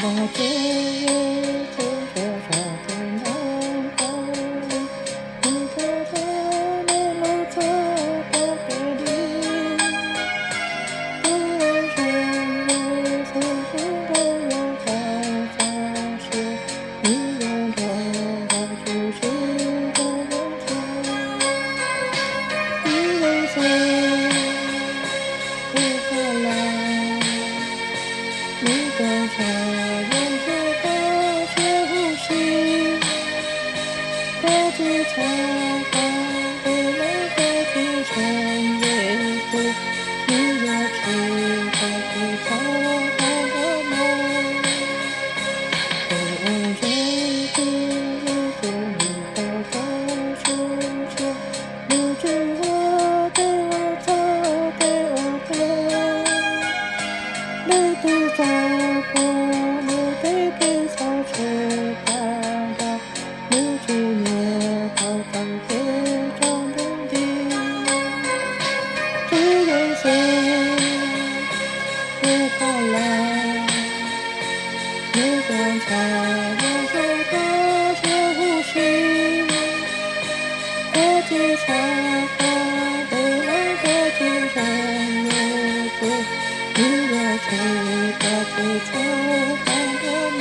只有牵着手的男孩，你走在没路走的别离，不愿让我曾经的有在发现，你永远还只是个人间，你微笑不回来，你跟着沿着大雪呼吸，各自擦干被冷的清晨夜宿，你又吃过不擦干的梦，黑暗中只留下你的手牵，留住我对我走对我陪，泪都抓破了被悲伤吹干了，留住你好看别张的地，只愿谁不怕来，你观察沿着大雪呼吸，各自擦干被冷的清晨夜宿，你又吹过不擦干的梦。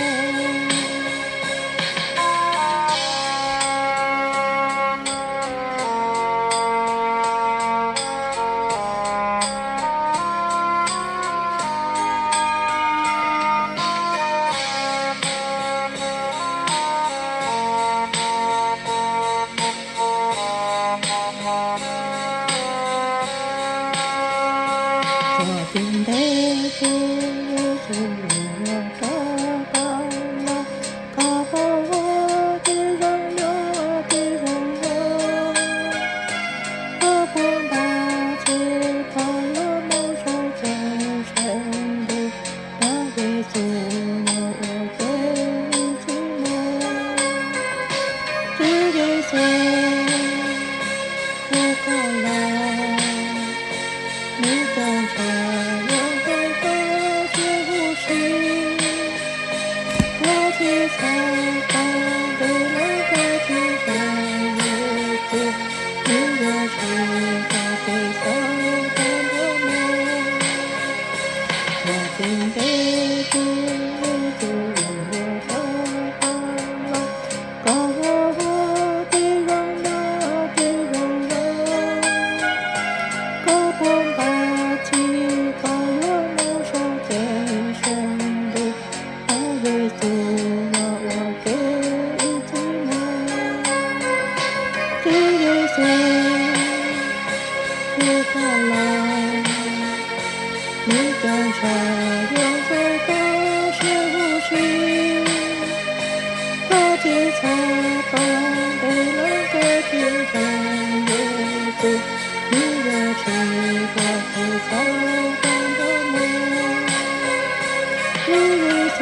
昨天的事也是我找到了，靠好我的容留的容留，我不把气泡了梦想真深的，那也是我给你寂寞，只给谁不可来，你观察沿着大雪呼吸，我去擦干被冷的清晨夜宿，你又是个被擦干的梦，昨天的事已经我找到了，告我的容留的容留，高空把气泡了梦想最深的，那也是我给你寂寞，只给谁不怕来，你观察沿着大雪呼吸，各自擦干被冷的清晨夜宿，你又吹过不擦干的梦，你为谁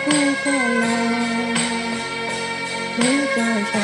不可来，你观察